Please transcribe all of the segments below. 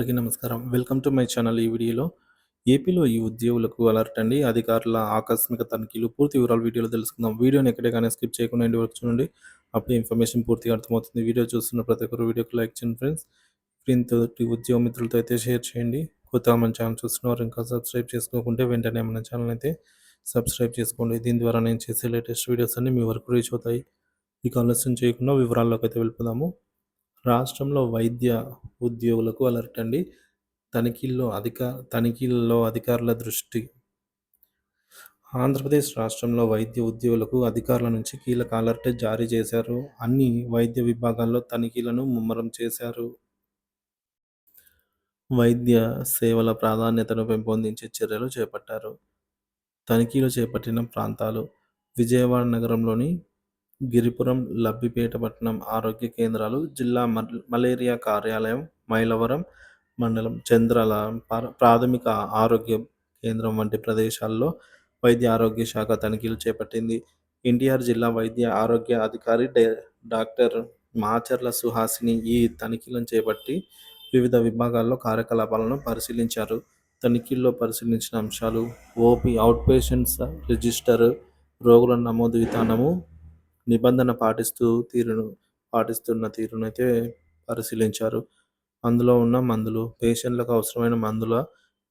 అందరికీ నమస్కారం. Welcome to my channel. ఈ వీడియోలో ఏపీలో ఈ ఉద్యోగులకు అలర్ట్ అండి. అధికారుల ఆకస్మిక తనిఖీలు. పూర్తి వివరాలు వీడియోలో తెలుసుకుందాం. వీడియోని ఎక్కడే కానీ స్కిప్ చేయకుండా ఎండ్ వరకు చూడండి. అప్పుడే ఇన్ఫర్మేషన్ పూర్తిగా అర్థమవుతుంది. వీడియో చూస్తున్న ప్రతి ఒక్కరు వీడియోకి లైక్ చేయండి ఫ్రెండ్స్. ఇంతటి ఉద్యోగ మిత్రులతో అయితే షేర్ చేయండి. కొత్తగా మన ఛానల్ చూస్తున్నవారు ఇంకా సబ్స్క్రైబ్ చేసుకోకుంటే వెంటనే మన ఛానల్ అయితే సబ్స్క్రైబ్ చేసుకోండి. దీని ద్వారా నేను చేసే లేటెస్ట్ వీడియోస్ అన్ని మీ వరకు రీచ్ అవుతాయి. ఇక ఆలస్యం చేయకుండా వివరాల్లోకి అయితే వెళ్ళిపోదాము. రాష్ట్రంలో వైద్య ఉద్యోగులకు అలర్ట్ అండి. తనిఖీల్లో అధికారుల దృష్టి. ఆంధ్రప్రదేశ్ రాష్ట్రంలో వైద్య ఉద్యోగులకు అధికారుల నుంచి కీలక అలర్ట్ జారీ చేశారు. అన్ని వైద్య విభాగాల్లో తనిఖీలను ముమ్మరం చేశారు. వైద్య సేవల ప్రాధాన్యతను పెంపొందించే చర్యలు చేపట్టారు. తనిఖీలు చేపట్టిన ప్రాంతాలు: విజయవాడ నగరంలోని గిరిపురం, లబ్బిపేటపట్నం ఆరోగ్య కేంద్రాలు, జిల్లా మలేరియా కార్యాలయం, మైలవరం మండలం చంద్రాల ప్రాథమిక ఆరోగ్య కేంద్రం వంటి ప్రదేశాల్లో వైద్య ఆరోగ్య శాఖ తనిఖీలు చేపట్టింది. ఎన్టీఆర్ జిల్లా వైద్య ఆరోగ్య అధికారి డాక్టర్ మాచర్ల సుహాసిని ఈ తనిఖీలను చేపట్టి వివిధ విభాగాల్లో కార్యకలాపాలను పరిశీలించారు. తనిఖీల్లో పరిశీలించిన అంశాలు: ఓపీ అవుట్ పేషెంట్స్ రిజిస్టర్, రోగుల నమోదు విధానము, నిబంధన పాటిస్తున్న తీరునైతే పరిశీలించారు. అందులో ఉన్న మందులు, పేషెంట్లకు అవసరమైన మందుల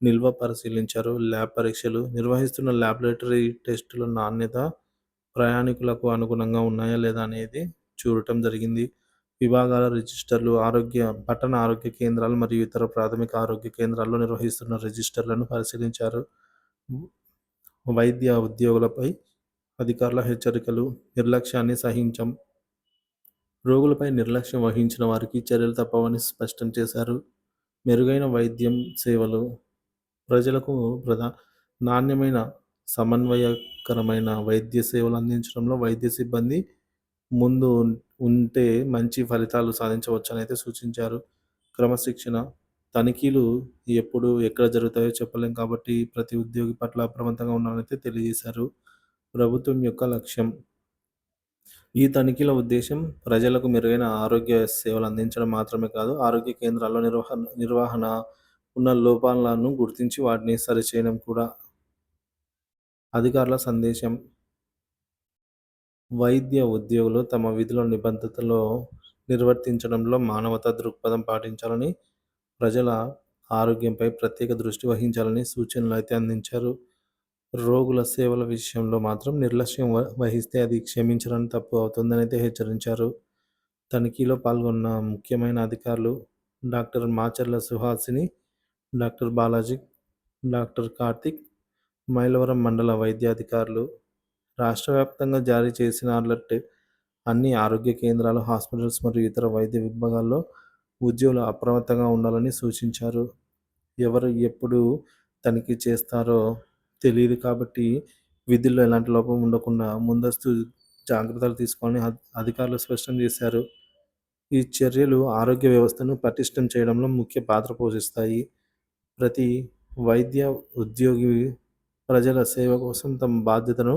నిల్వ పరిశీలించారు. ల్యాబ్ పరీక్షలు, నిర్వహిస్తున్న ల్యాబొరేటరీ టెస్టుల నాణ్యత ప్రయాణికులకు అనుగుణంగా ఉన్నాయా లేదా అనేది చూడటం జరిగింది. విభాగాల రిజిస్టర్లు, పట్టణ ఆరోగ్య కేంద్రాలు మరియు ఇతర ప్రాథమిక ఆరోగ్య కేంద్రాల్లో నిర్వహిస్తున్న రిజిస్టర్లను పరిశీలించారు. వైద్య ఉద్యోగులపై అధికారుల హెచ్చరికలు: నిర్లక్ష్యాన్ని సహించం. రోగులపై నిర్లక్ష్యం వహించిన వారికి చర్యలు తప్పవని స్పష్టం చేశారు. మెరుగైన వైద్యం సేవలు: ప్రజలకు నాణ్యమైన, సమన్వయకరమైన వైద్య సేవలు అందించడంలో వైద్య సిబ్బంది ముందు ఉంటే మంచి ఫలితాలు సాధించవచ్చని అయితే సూచించారు. క్రమశిక్షణ: తనిఖీలు ఎప్పుడు, ఎక్కడ జరుగుతాయో చెప్పలేం కాబట్టి ప్రతి ఉద్యోగి పట్ల అప్రమత్తంగా ఉండాలని అయితే తెలియజేశారు. ప్రభుత్వం యొక్క లక్ష్యం: ఈ తనిఖీల ఉద్దేశం ప్రజలకు మెరుగైన ఆరోగ్య సేవలు అందించడం మాత్రమే కాదు, ఆరోగ్య కేంద్రాల్లో నిర్వహణ ఉన్న లోపాలను గుర్తించి వాటిని సరిచేయడం కూడా. అధికారుల సందేశం: వైద్య ఉద్యోగులు తమ విధుల నిబద్ధతలో నిర్వర్తించడంలో మానవతా దృక్పథం పాటించాలని, ప్రజల ఆరోగ్యంపై ప్రత్యేక దృష్టి వహించాలని సూచనలు అయితే అందించారు. రోగుల సేవల విషయంలో మాత్రం నిర్లక్ష్యం వహిస్తే అది క్షమించడానికి తప్పు అవుతుందని అయితే హెచ్చరించారు. తనిఖీలో పాల్గొన్న ముఖ్యమైన అధికారులు: doctor Macherla Suhasini, doctor Balaji, doctor Karthik, Mylavaram మండల వైద్యాధికారులు. రాష్ట్ర వ్యాప్తంగా జారీ చేసిన అలర్ట్: అన్ని ఆరోగ్య కేంద్రాలు, హాస్పిటల్స్ మరియు ఇతర వైద్య విభాగాల్లో ఉద్యోగులు అప్రమత్తంగా ఉండాలని సూచించారు. ఎవరు ఎప్పుడు తనిఖీ చేస్తారో తెలియదు కాబట్టి విధుల్లో ఎలాంటి లోపం ఉండకుండా ముందస్తు జాగ్రత్తలు తీసుకోవాలని అధికారులు స్పష్టం చేశారు. ఈ చర్యలు ఆరోగ్య వ్యవస్థను పటిష్టం చేయడంలో ముఖ్య పాత్ర పోషిస్తాయి. ప్రతి వైద్య ఉద్యోగి ప్రజల సేవ కోసం తమ బాధ్యతను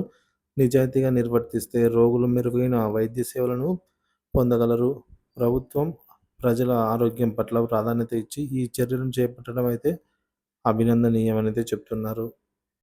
నిజాయితీగా నిర్వర్తిస్తే రోగులు మెరుగైన వైద్య సేవలను పొందగలరు. ప్రభుత్వం ప్రజల ఆరోగ్యం పట్ల ప్రాధాన్యత ఇచ్చి ఈ చర్యలను చేపట్టడం అయితే అభినందనీయమని అయితే చెప్తున్నారు.